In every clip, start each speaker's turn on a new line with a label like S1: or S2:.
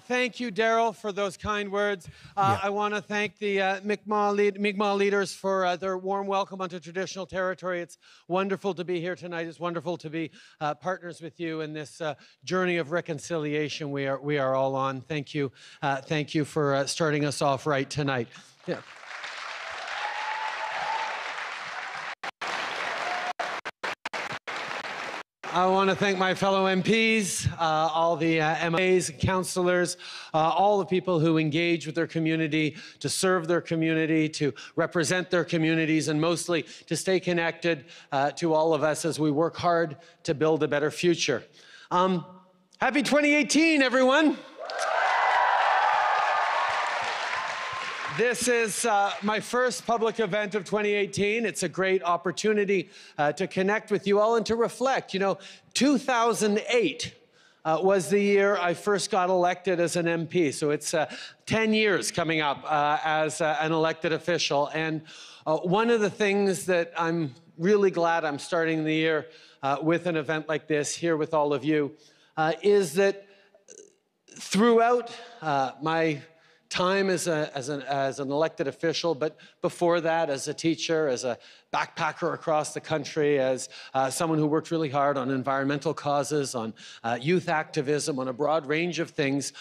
S1: Thank you, Daryl, for those kind words. I want to thank the Mi'kmaq leaders for their warm welcome onto traditional territory. It's wonderful to be here tonight. It's wonderful to be partners with you in this journey of reconciliation we are all on. Thank you. Thank you for starting us off right tonight. Yeah. I want to thank my fellow MPs, all the MLAs and councillors, all the people who engage with their community, to serve their community, to represent their communities, and mostly to stay connected to all of us as we work hard to build a better future. Happy 2018, everyone. This is my first public event of 2018. It's a great opportunity to connect with you all and to reflect. You know, 2008 was the year I first got elected as an MP. So it's 10 years coming up as an elected official. And one of the things that I'm really glad I'm starting the year with an event like this here with all of you is that throughout my time as an elected official, but before that as a teacher, as a backpacker across the country, as someone who worked really hard on environmental causes, on youth activism, on a broad range of things,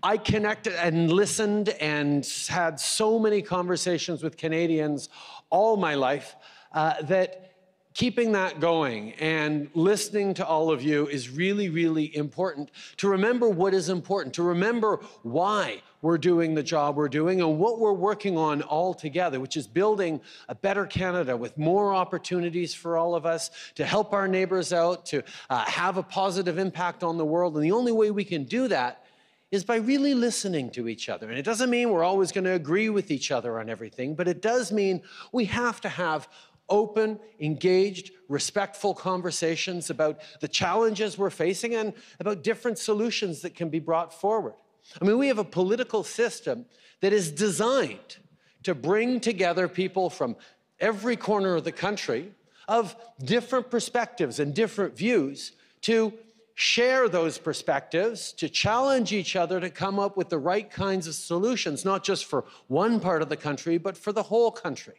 S1: I connected and listened and had so many conversations with Canadians all my life that keeping that going and listening to all of you is really, really important to remember what is important, to remember why we're doing the job we're doing and what we're working on all together, which is building a better Canada with more opportunities for all of us, to help our neighbors out, to have a positive impact on the world. And the only way we can do that is by really listening to each other. And it doesn't mean we're always going to agree with each other on everything, but it does mean we have to have open, engaged, respectful conversations about the challenges we're facing and about different solutions that can be brought forward. I mean, we have a political system that is designed to bring together people from every corner of the country of different perspectives and different views to share those perspectives, to challenge each other to come up with the right kinds of solutions, not just for one part of the country, but for the whole country.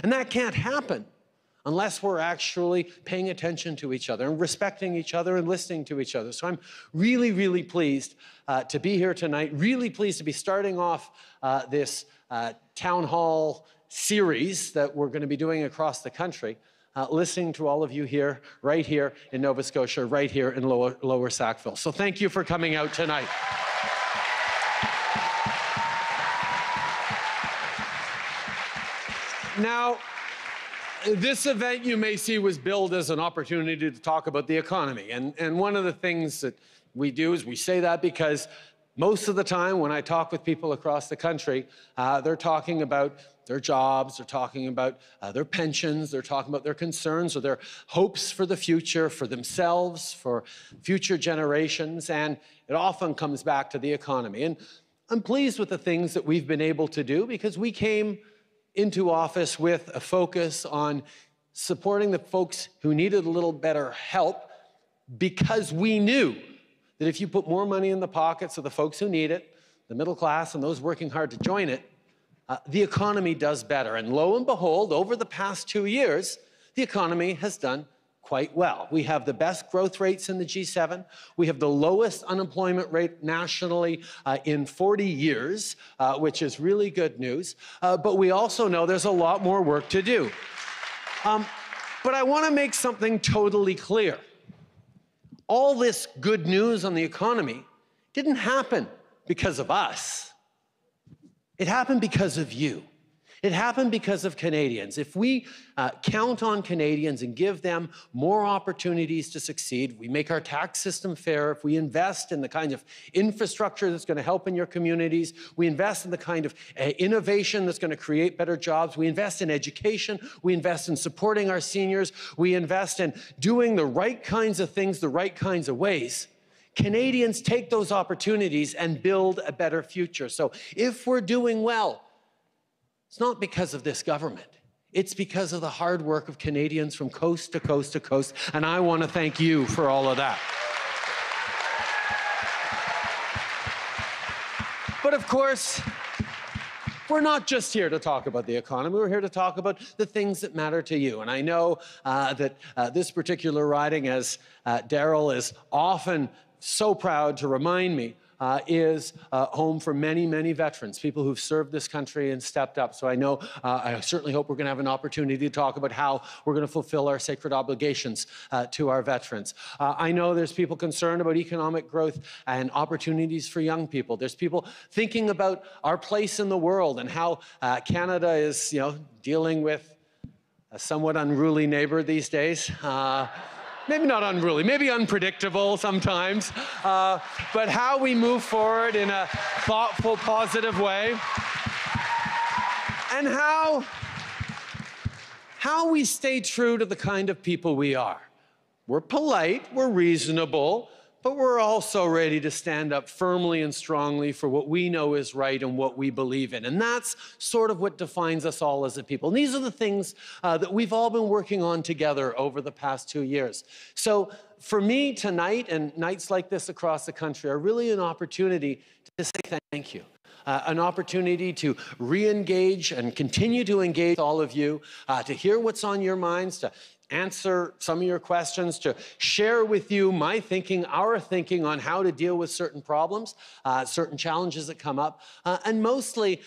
S1: And that can't happen unless we're actually paying attention to each other and respecting each other and listening to each other. So I'm really, really pleased to be here tonight, really pleased to be starting off this town hall series that we're going to be doing across the country, listening to all of you here, right here in Nova Scotia, right here in Lower Sackville. So thank you for coming out tonight. Now, this event you may see was billed as an opportunity to talk about the economy. And one of the things that we do is we say that because most of the time when I talk with people across the country, they're talking about their jobs, they're talking about their pensions, they're talking about their concerns or their hopes for the future, for themselves, for future generations, and it often comes back to the economy. And I'm pleased with the things that we've been able to do because we came into office with a focus on supporting the folks who needed a little better help because we knew that if you put more money in the pockets of the folks who need it, the middle class and those working hard to join it, the economy does better. And lo and behold, over the past 2 years, the economy has done quite well. We have the best growth rates in the G7. We have the lowest unemployment rate nationally in 40 years, which is really good news. But we also know there's a lot more work to do. But I want to make something totally clear. All this good news on the economy didn't happen because of us. It happened because of you. It happened because of Canadians. If we count on Canadians and give them more opportunities to succeed, we make our tax system fair, if we invest in the kind of infrastructure that's going to help in your communities, we invest in the kind of innovation that's going to create better jobs, we invest in education, we invest in supporting our seniors, we invest in doing the right kinds of things the right kinds of ways, Canadians take those opportunities and build a better future. So if we're doing well, it's not because of this government. It's because of the hard work of Canadians from coast to coast to coast, and I want to thank you for all of that. But of course, we're not just here to talk about the economy. We're here to talk about the things that matter to you. And I know that this particular riding, as Darryl is often so proud to remind me, is home for many, many veterans, people who've served this country and stepped up. So I know, I certainly hope we're going to have an opportunity to talk about how we're going to fulfill our sacred obligations to our veterans. I know there's people concerned about economic growth and opportunities for young people. There's people thinking about our place in the world and how Canada is, dealing with a somewhat unruly neighbor these days. Maybe not unruly, maybe unpredictable sometimes, but how we move forward in a thoughtful, positive way, and how we stay true to the kind of people we are. We're polite, we're reasonable, but we're also ready to stand up firmly and strongly for what we know is right and what we believe in. And that's sort of what defines us all as a people. And these are the things that we've all been working on together over the past 2 years. So for me tonight, and nights like this across the country, are really an opportunity to say thank you. An opportunity to re-engage and continue to engage all of you, to hear what's on your minds, to answer some of your questions, to share with you my thinking, our thinking on how to deal with certain problems, certain challenges that come up, and mostly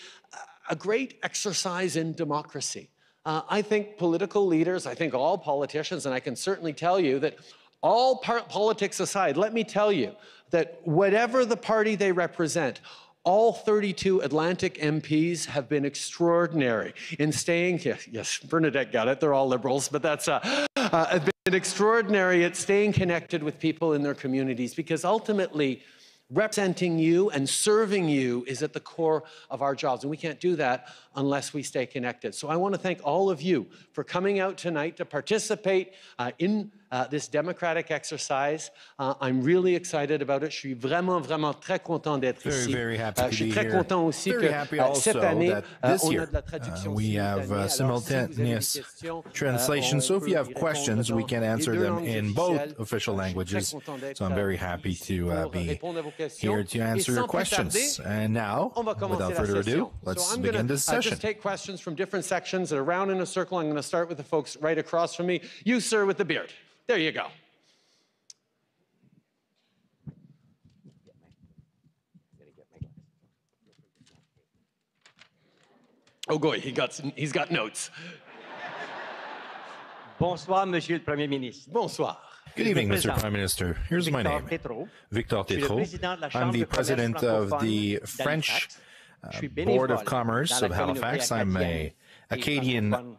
S1: a great exercise in democracy. I think political leaders, I think all politicians, and I can certainly tell you that all politics aside, let me tell you that whatever the party they represent, all 32 Atlantic MPs have been extraordinary in staying, yes, Bernadette got it, they're all Liberals, but that's have been extraordinary at staying connected with people in their communities, because ultimately representing you and serving you is at the core of our jobs, and we can't do that unless we stay connected. So I want to thank all of you for coming out tonight to participate in this democratic exercise. I'm really excited about it. Je suis vraiment très content d'être ici.
S2: Very happy to
S1: Je suis
S2: be
S1: très
S2: here.
S1: content aussi
S2: Very
S1: que
S2: happy also
S1: cette année,
S2: that this
S1: on a
S2: year
S1: de la traduction
S2: we have simultaneous translation. So if you have questions, we can answer them in both official languages. So I'm very happy to be here to answer your questions. And now, without further ado, let's begin this session.
S1: Just take questions from different sections that are around in a circle. I'm going to start with the folks right across from me. You, sir, with the beard. There you go. Oh, good. He's got notes.
S3: Bonsoir, Monsieur le Premier Ministre.
S1: Bonsoir.
S2: Good evening, Mr. Prime Minister. Here's my name, Victor Tétrault. I'm the president of the French Board of Commerce of Halifax. I'm an Acadian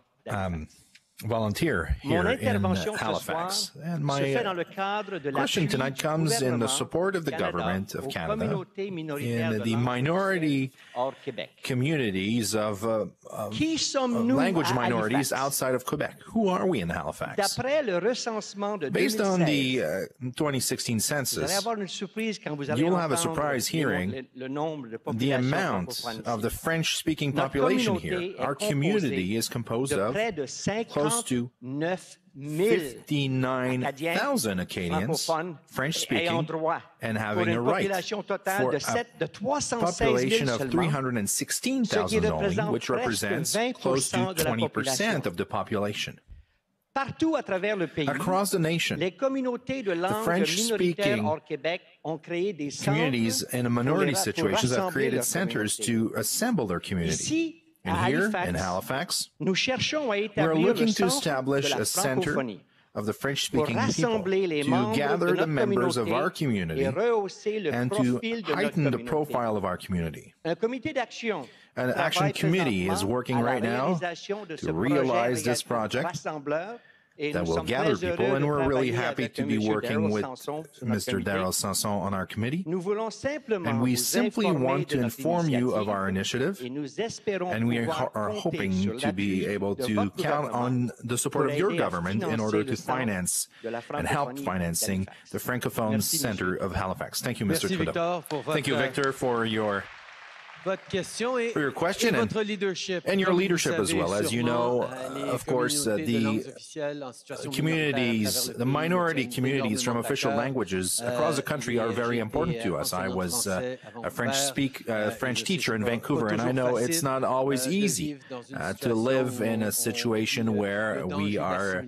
S2: volunteer here in Halifax. And my question tonight comes in the support of the government of Canada in the minority communities of language minorities outside of Quebec. Who are we in Halifax? Based on the 2016 census, you will have a surprise hearing the amount of the French-speaking population here. Our community is composed of close to 59,000 Acadians, French-speaking, and having a right for a population of 316,000 only, which represents close to 20% of the population. Across the nation, the French-speaking communities in minority situations have created centers to assemble their community. And here, in Halifax, we're looking to establish a center of the French-speaking people to gather the members of our community and to heighten the profile of our community. An action committee is working right now to realize this project that will gather people, and we're really happy to be working with Mr. Darryl Sanson on our committee. And we simply want to inform you of our initiative, and we are hoping to be able to count on the support of your government in order to finance and help financing the Francophone Center of Halifax. Thank you, Mr. Trudeau. Thank you, Victor, for your for your question and your leadership as well. As you know, of course, the communities, the minority communities from official languages across the country are very important to us. I was a French teacher in Vancouver, and I know it's not always easy to live in a situation where we are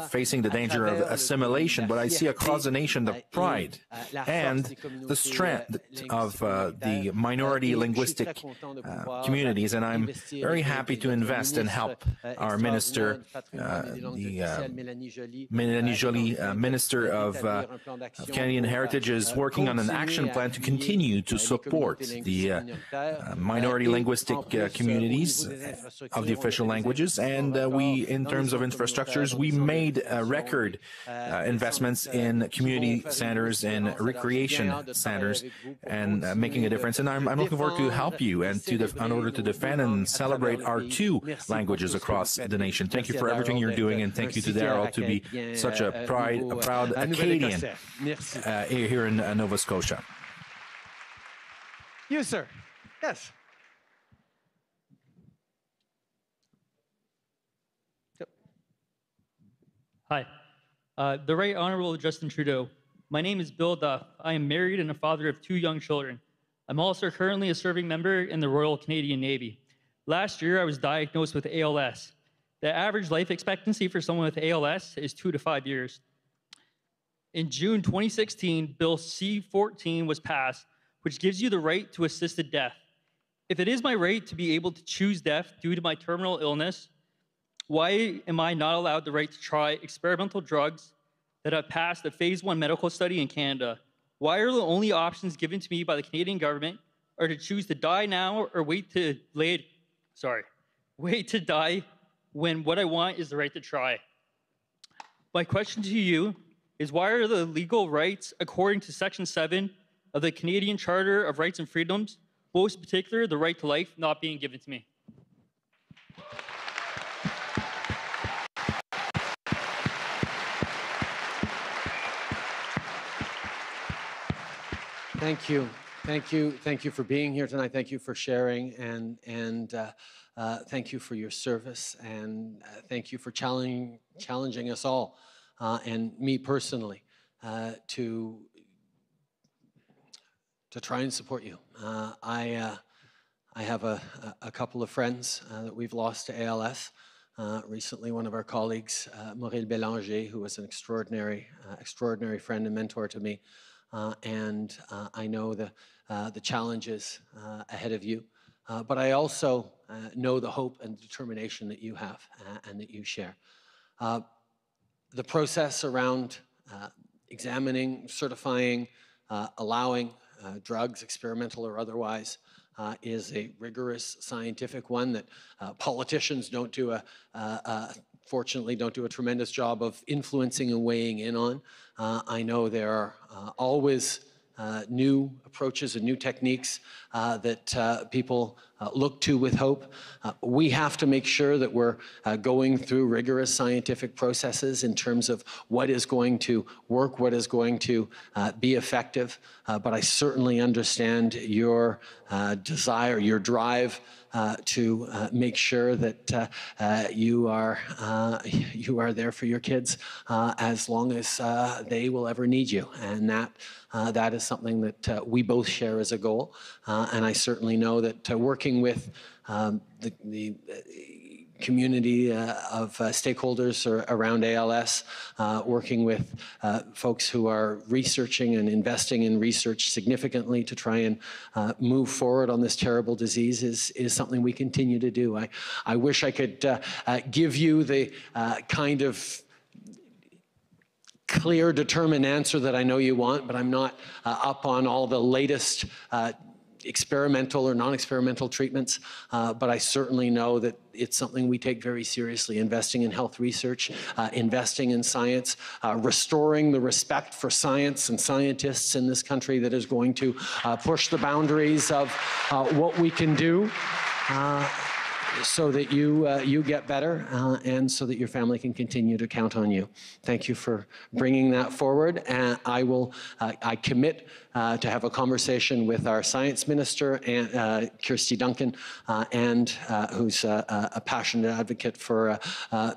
S2: facing the danger of assimilation, but I see across the nation the pride and the strength of the minority linguistic communities, and I'm very happy to invest and help our minister, Mélanie Joly, Minister of Canadian Heritage, is working on an action plan to continue to support the minority linguistic communities of the official languages. And we, in terms of infrastructures, we made record investments in community centers and recreation centers and making a difference. And I'm looking forward to help you and in order to defend and celebrate our two languages across the nation. Thank you for everything you're doing, and thank you to Daryl to be such a proud Acadian here in Nova Scotia.
S1: You, sir. Yes.
S4: Hi. The Right Honourable Justin Trudeau. My name is Bill Duff. I am married and a father of 2 young children. I'm also currently a serving member in the Royal Canadian Navy. Last year, I was diagnosed with ALS. The average life expectancy for someone with ALS is 2 to 5 years. In June 2016, Bill C-14 was passed, which gives you the right to assisted death. If it is my right to be able to choose death due to my terminal illness, why am I not allowed the right to try experimental drugs that have passed a phase 1 medical study in Canada? Why are the only options given to me by the Canadian government are to choose to die now or wait to die when what I want is the right to try? My question to you is, why are the legal rights according to Section 7 of the Canadian Charter of Rights and Freedoms, most particular the right to life, not being given to me?
S1: Thank you. Thank you. Thank you for being here tonight. Thank you for sharing, and thank you for your service, and thank you for challenging us all, and me personally, to try and support you. I have a couple of friends that we've lost to ALS. Recently, one of our colleagues, Maurice Bélanger, who was an extraordinary friend and mentor to me. And I know the challenges ahead of you, but I also know the hope and determination that you have and that you share. The process around examining, certifying, allowing drugs, experimental or otherwise, is a rigorous scientific one that politicians fortunately don't do a tremendous job of influencing and weighing in on. I know there are always new approaches and new techniques that people look to with hope. We have to make sure that we're going through rigorous scientific processes in terms of what is going to work, what is going to be effective. But I certainly understand your desire, your drive to make sure that you are there for your kids as long as they will ever need you, and that is something that we both share as a goal. And I certainly know that working with the community of stakeholders around ALS, working with folks who are researching and investing in research significantly to try and move forward on this terrible disease is something we continue to do. I wish I could give you the kind of clear, determined answer that I know you want, but I'm not up on all the latest experimental or non-experimental treatments, but I certainly know that it's something we take very seriously, investing in health research, investing in science, restoring the respect for science and scientists in this country that is going to push the boundaries of what we can do. so that you get better and so that your family can continue to count on you. Thank you for bringing that forward. And I commit to have a conversation with our science minister, Kirsty Duncan, who's a passionate advocate for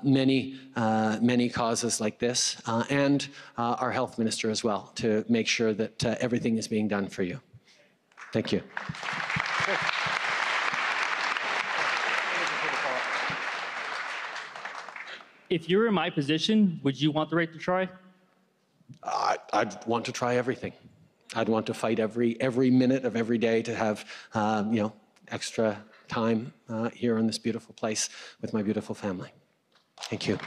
S1: many causes like this, and our health minister as well, to make sure that everything is being done for you. Thank you.
S4: If you were in my position, would you want the right to try?
S1: I'd want to try everything. I'd want to fight every minute of every day to have extra time here in this beautiful place with my beautiful family. Thank you.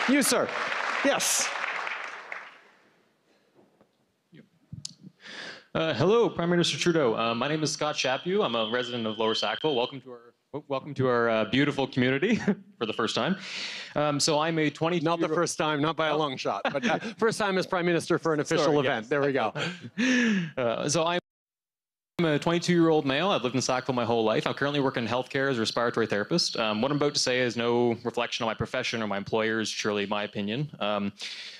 S1: You, sir. Yes.
S5: Hello, Prime Minister Trudeau. My name is Scott Chaput. I'm a resident of Lower Sackville. Welcome to our beautiful community for the first time. So I'm a 22-year-old...
S1: Not the first time, not by a long shot, but first time as Prime Minister for an official event. Yes. There we go.
S5: So I'm a 22-year-old male. I've lived in Sackville my whole life. I'm currently working in healthcare as a respiratory therapist. What I'm about to say is no reflection on my profession or my employers, surely my opinion.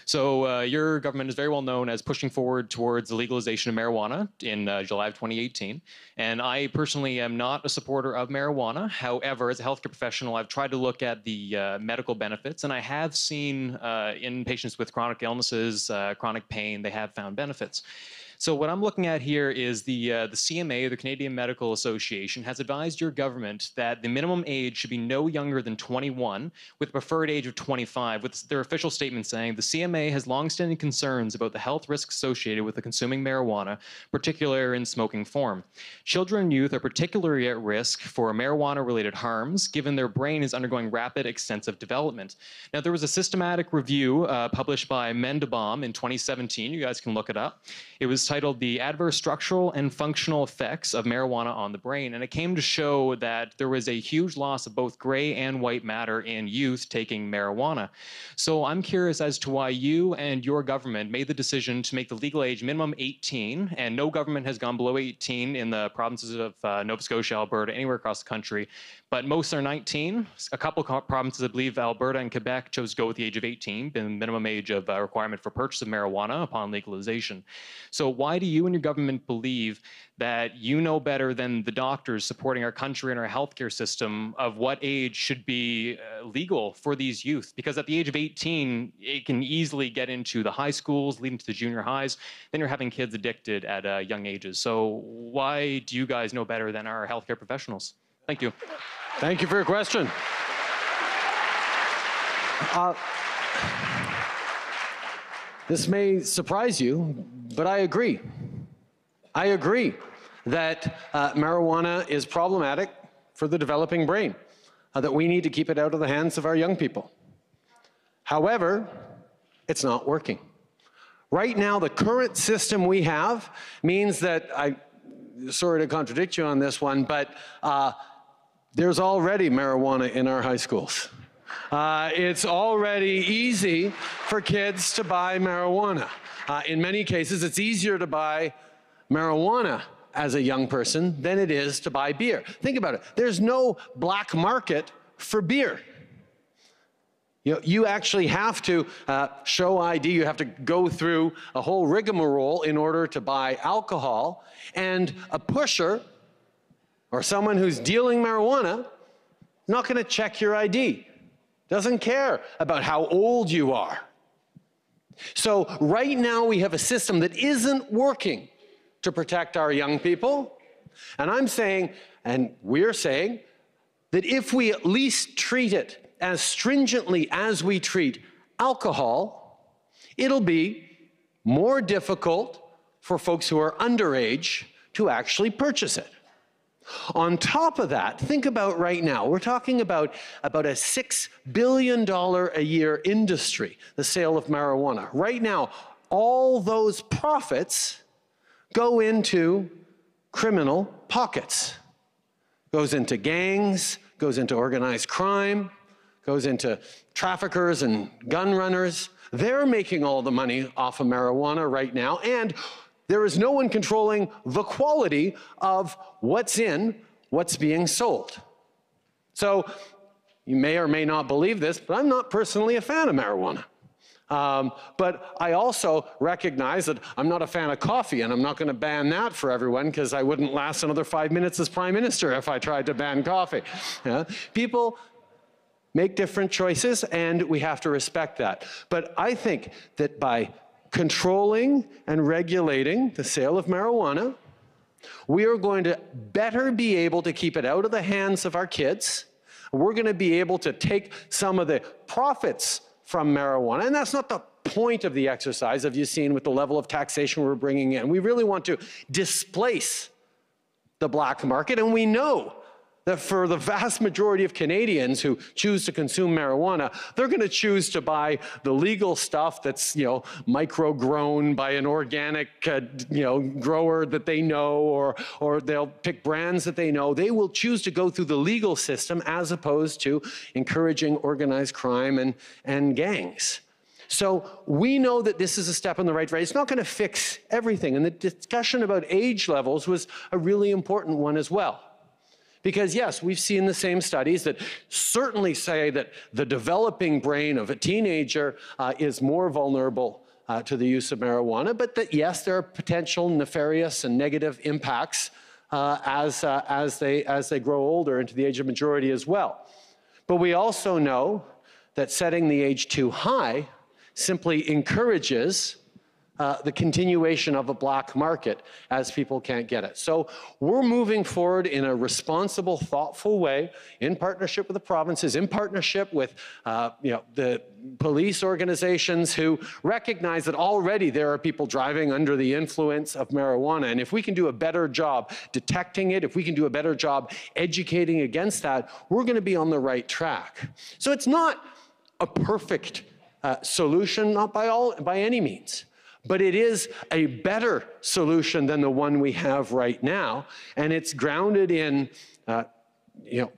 S5: So your government is very well known as pushing forward towards the legalization of marijuana in July of 2018. And I personally am not a supporter of marijuana. However, as a healthcare professional, I've tried to look at the medical benefits, and I have seen in patients with chronic illnesses, chronic pain, they have found benefits. So what I'm looking at here is the CMA, the Canadian Medical Association, has advised your government that the minimum age should be no younger than 21, with a preferred age of 25, with their official statement saying the CMA has longstanding concerns about the health risks associated with the consuming marijuana, particularly in smoking form. Children and youth are particularly at risk for marijuana-related harms, given their brain is undergoing rapid, extensive development. Now, there was a systematic review published by Mendebom in 2017. You guys can look it up. It was titled The Adverse Structural and Functional Effects of Marijuana on the Brain, and it came to show that there was a huge loss of both gray and white matter in youth taking marijuana. So I'm curious as to why you and your government made the decision to make the legal age minimum 18, and no government has gone below 18 in the provinces of Nova Scotia, Alberta, anywhere across the country, but most are 19. A couple of provinces, I believe Alberta and Quebec, chose to go with the age of 18, the minimum age of requirement for purchase of marijuana upon legalization. So why do you and your government believe that you know better than the doctors supporting our country and our healthcare system of what age should be legal for these youth? Because at the age of 18, it can easily get into the high schools, leading to the junior highs. Then you're having kids addicted at young ages. So why do you guys know better than our healthcare professionals? Thank you.
S1: Thank you for your question. This may surprise you, but I agree. I agree that marijuana is problematic for the developing brain, that we need to keep it out of the hands of our young people. However, it's not working. Right now, the current system we have means that, sorry to contradict you on this one, but there's already marijuana in our high schools. It's already easy for kids to buy marijuana. In many cases, it's easier to buy marijuana as a young person than it is to buy beer. Think about it. There's no black market for beer. You actually have to show ID. You have to go through a whole rigmarole in order to buy alcohol. And a pusher or someone who's dealing marijuana is not going to check your ID. Doesn't care about how old you are. So right now we have a system that isn't working to protect our young people. And I'm saying, and we're saying, that if we at least treat it as stringently as we treat alcohol, it'll be more difficult for folks who are underage to actually purchase it. On top of that, think about right now, we're talking about a $6 billion a year industry, the sale of marijuana. Right now, all those profits go into criminal pockets. Goes into gangs, goes into organized crime, goes into traffickers and gun runners. They're making all the money off of marijuana right now, and there is no one controlling the quality of what's in, what's being sold. So you may or may not believe this, but I'm not personally a fan of marijuana. But I also recognize that I'm not a fan of coffee, and I'm not going to ban that for everyone, because I wouldn't last another 5 minutes as Prime Minister if I tried to ban coffee. Yeah? People make different choices, and we have to respect that. But I think that by controlling and regulating the sale of marijuana, we are going to better be able to keep it out of the hands of our kids. We're going to be able to take some of the profits from marijuana, and that's not the point of the exercise, have you seen with the level of taxation we're bringing in. We really want to displace the black market, and we know that for the vast majority of Canadians who choose to consume marijuana, they're going to choose to buy the legal stuff that's, micro-grown by an organic, grower that they know, or they'll pick brands that they know. They will choose to go through the legal system as opposed to encouraging organized crime and gangs. So we know that this is a step in the right direction. It's not going to fix everything. And the discussion about age levels was a really important one as well. Because yes, we've seen the same studies that certainly say that the developing brain of a teenager is more vulnerable to the use of marijuana, but that yes, there are potential nefarious and negative impacts as they grow older into the age of majority as well. But we also know that setting the age too high simply encourages the continuation of a black market as people can't get it. So we're moving forward in a responsible, thoughtful way, in partnership with the provinces, in partnership with the police organizations who recognize that already there are people driving under the influence of marijuana. And if we can do a better job detecting it, if we can do a better job educating against that, we're going to be on the right track. So it's not a perfect solution, not by any means. But it is a better solution than the one we have right now, and it's grounded in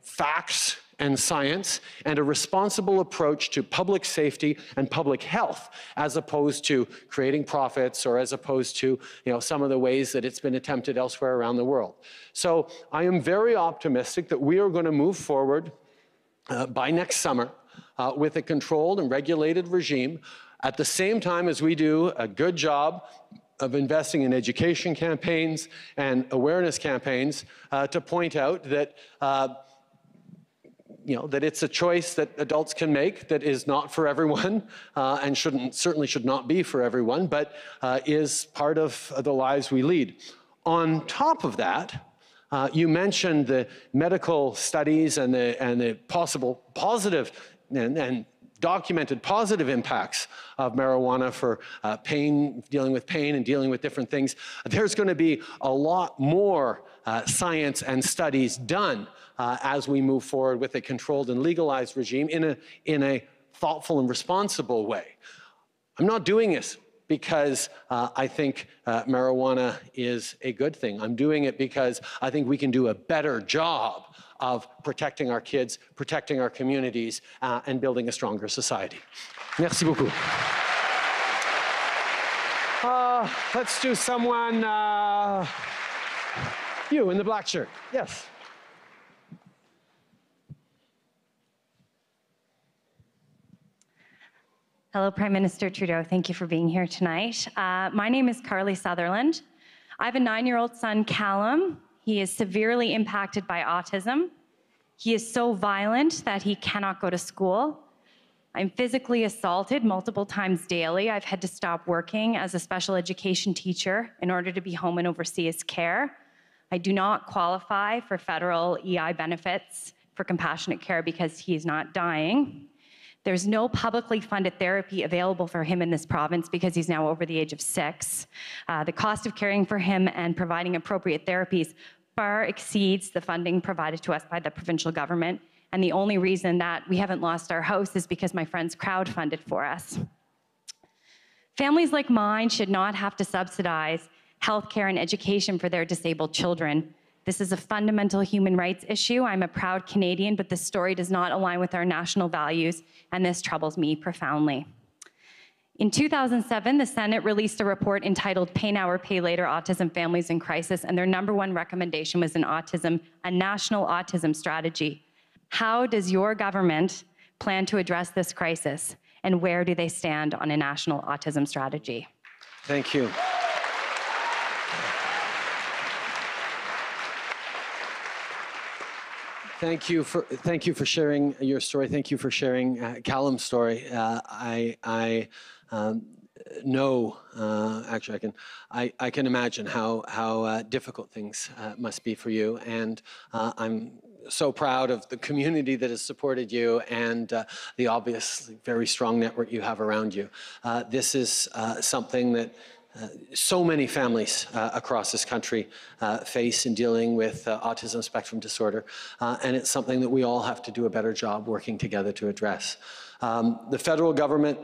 S1: facts and science and a responsible approach to public safety and public health, as opposed to creating profits or as opposed to some of the ways that it's been attempted elsewhere around the world. So I am very optimistic that we are going to move forward by next summer with a controlled and regulated regime, at the same time as we do a good job of investing in education campaigns and awareness campaigns to point out that that it's a choice that adults can make that is not for everyone and certainly should not be for everyone, but is part of the lives we lead. On top of that, you mentioned the medical studies and the possible positive and documented positive impacts of marijuana for pain, dealing with pain and dealing with different things. There's going to be a lot more science and studies done as we move forward with a controlled and legalized regime in a thoughtful and responsible way. I'm not doing this because I think marijuana is a good thing. I'm doing it because I think we can do a better job of protecting our kids, protecting our communities, and building a stronger society. Merci beaucoup. Let's do someone, you in the black shirt. Yes.
S6: Hello, Prime Minister Trudeau. Thank you for being here tonight. My name is Carly Sutherland. I have a 9-year-old son, Callum. He is severely impacted by autism. He is so violent that he cannot go to school. I'm physically assaulted multiple times daily. I've had to stop working as a special education teacher in order to be home and oversee his care. I do not qualify for federal EI benefits for compassionate care because he is not dying. There's no publicly funded therapy available for him in this province because he's now over the age of 6. The cost of caring for him and providing appropriate therapies far exceeds the funding provided to us by the provincial government. And the only reason that we haven't lost our house is because my friends crowdfunded for us. Families like mine should not have to subsidize healthcare and education for their disabled children. This is a fundamental human rights issue. I'm a proud Canadian, but this story does not align with our national values, and this troubles me profoundly. In 2007, the Senate released a report entitled Pay Now or Pay Later, Autism Families in Crisis, and their #1 recommendation was a national autism strategy. How does your government plan to address this crisis, and where do they stand on a national autism strategy?
S1: Thank you. Thank you for sharing your story. Thank you for sharing Callum's story. I know, actually, I can imagine how difficult things must be for you, and I'm so proud of the community that has supported you and the obviously very strong network you have around you. This is something that so many families across this country face in dealing with autism spectrum disorder, and it's something that we all have to do a better job working together to address. The federal government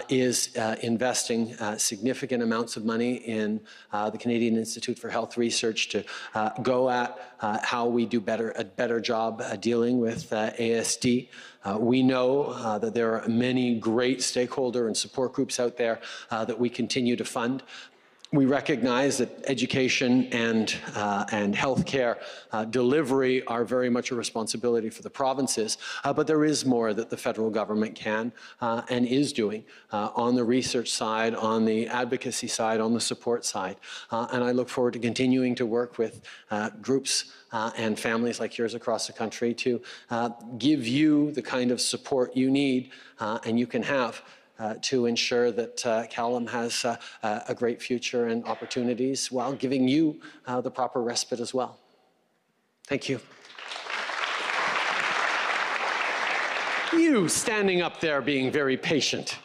S1: is investing significant amounts of money in the Canadian Institute for Health Research to go at how we do a better job dealing with ASD. We know that there are many great stakeholder and support groups out there that we continue to fund. We recognize that education and healthcare delivery are very much a responsibility for the provinces, but there is more that the federal government can and is doing on the research side, on the advocacy side, on the support side. And I look forward to continuing to work with groups and families like yours across the country to give you the kind of support you need and you can have to ensure that Callum has a great future and opportunities while giving you the proper respite as well. Thank you. You standing up there being very patient.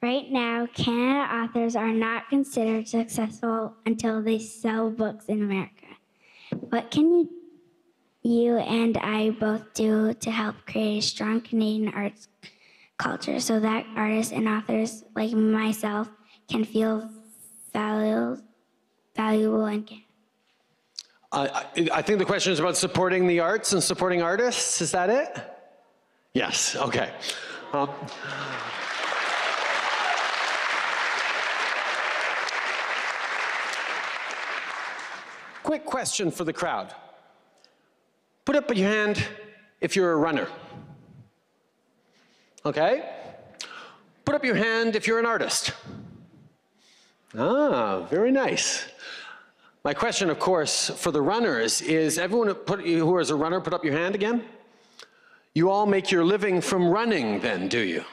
S7: Right now, Canada authors are not considered successful until they sell books in America. What can you and I both do to help create a strong Canadian arts culture so that artists and authors like myself can feel valuable and can?
S1: I think the question is about supporting the arts and supporting artists. Is that it? Yes, okay. Quick question for the crowd. Put up your hand if you're a runner. Okay? Put up your hand if you're an artist. Ah, very nice. My question, of course, for the runners is everyone who is a runner, put up your hand again? You all make your living from running then, do you?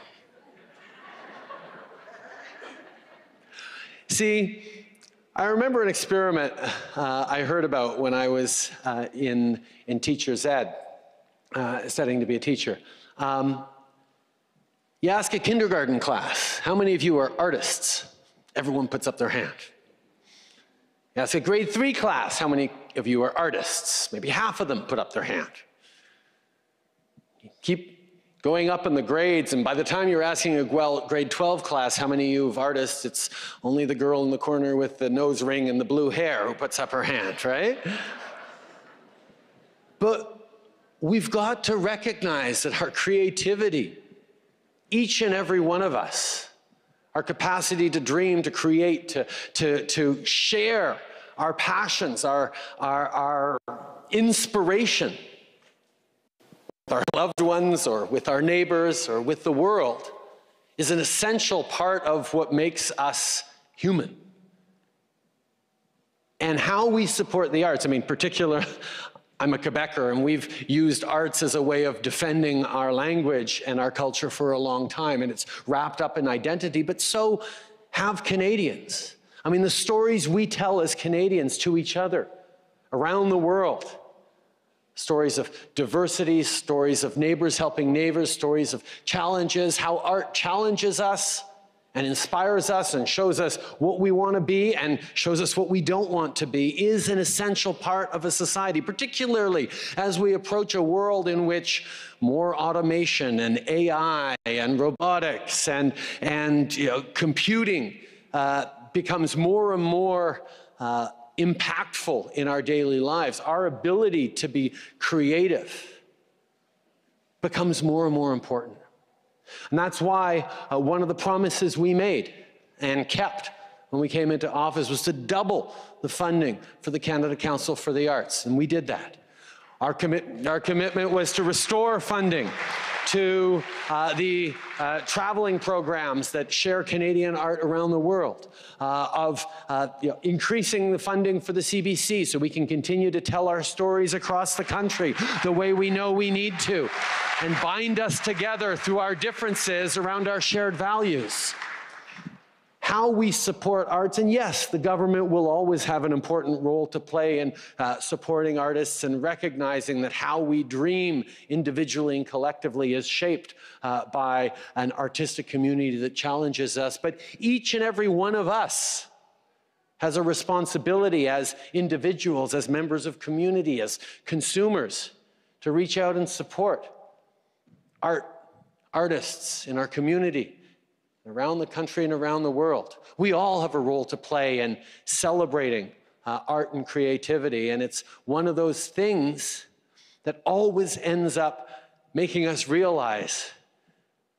S1: See, I remember an experiment I heard about when I was in teacher's ed, studying to be a teacher. You ask a kindergarten class, how many of you are artists? Everyone puts up their hand. You ask a grade 3 class, how many of you are artists? Maybe half of them put up their hand. You keep going up in the grades, and by the time you're asking a grade 12 class, how many of you are artists, it's only the girl in the corner with the nose ring and the blue hair who puts up her hand, right? But we've got to recognize that our creativity, each and every one of us, our capacity to dream, to create, to share our passions, our inspiration, with our loved ones or with our neighbors or with the world is an essential part of what makes us human. And how we support the arts, I mean, I'm a Quebecer, and we've used arts as a way of defending our language and our culture for a long time, and it's wrapped up in identity, but so have Canadians. I mean, the stories we tell as Canadians to each other around the world, stories of diversity, stories of neighbors helping neighbors, stories of challenges, how art challenges us and inspires us and shows us what we want to be and shows us what we don't want to be, is an essential part of a society, particularly as we approach a world in which more automation and AI and robotics and computing becomes more and more impactful in our daily lives, our ability to be creative becomes more and more important. And that's why one of the promises we made and kept when we came into office was to double the funding for the Canada Council for the Arts, and we did that. Our commitment was to restore funding to the traveling programs that share Canadian art around the world, increasing the funding for the CBC so we can continue to tell our stories across the country the way we know we need to, and bind us together through our differences around our shared values. How we support arts, and yes, the government will always have an important role to play in supporting artists and recognizing that how we dream individually and collectively is shaped by an artistic community that challenges us. But each and every one of us has a responsibility as individuals, as members of community, as consumers, to reach out and support artists in our community, around the country and around the world. We all have a role to play in celebrating art and creativity, and it's one of those things that always ends up making us realize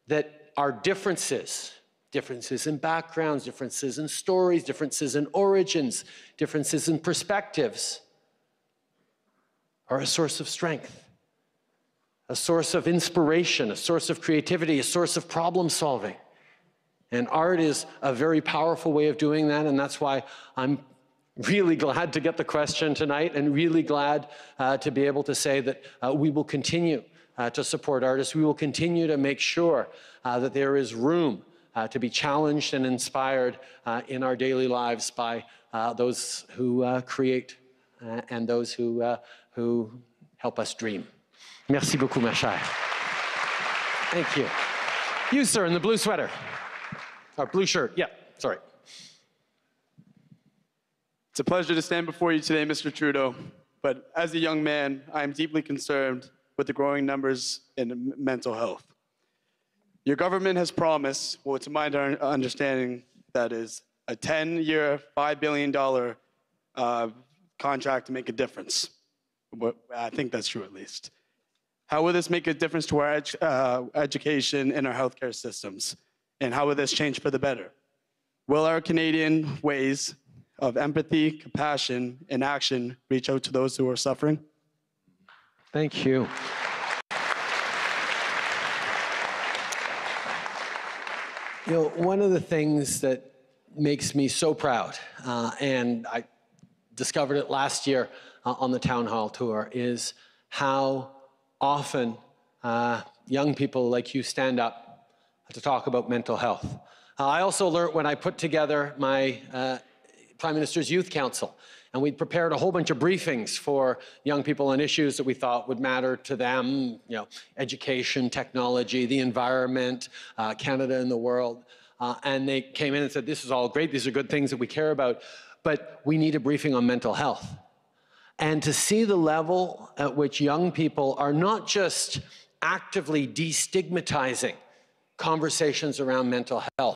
S1: that our differences in backgrounds, differences in stories, differences in origins, differences in perspectives, are a source of strength, a source of inspiration, a source of creativity, a source of problem solving. And art is a very powerful way of doing that, and that's why I'm really glad to get the question tonight, and really glad to be able to say that we will continue to support artists. We will continue to make sure that there is room to be challenged and inspired in our daily lives by those who create and those who help us dream. Merci beaucoup, ma chère. Thank you. You, sir, in the blue sweater. Or blue shirt, yeah, sorry.
S8: It's a pleasure to stand before you today, Mr. Trudeau. But as a young man, I am deeply concerned with the growing numbers in mental health. Your government has promised, well, to my understanding, that is a 10-year, $5 billion contract to make a difference. I think that's true, at least. How will this make a difference to our education and our healthcare systems? And how will this change for the better? Will our Canadian ways of empathy, compassion, and action reach out to those who are suffering?
S1: Thank you. You know, one of the things that makes me so proud, and I discovered it last year on the town hall tour, is how often young people like you stand up to talk about mental health. I also learned when I put together my Prime Minister's Youth Council, and we'd prepared a whole bunch of briefings for young people on issues that we thought would matter to them, you know, education, technology, the environment, Canada and the world. And they came in and said, this is all great, these are good things that we care about, but we need a briefing on mental health. And to see the level at which young people are not just actively destigmatizing conversations around mental health,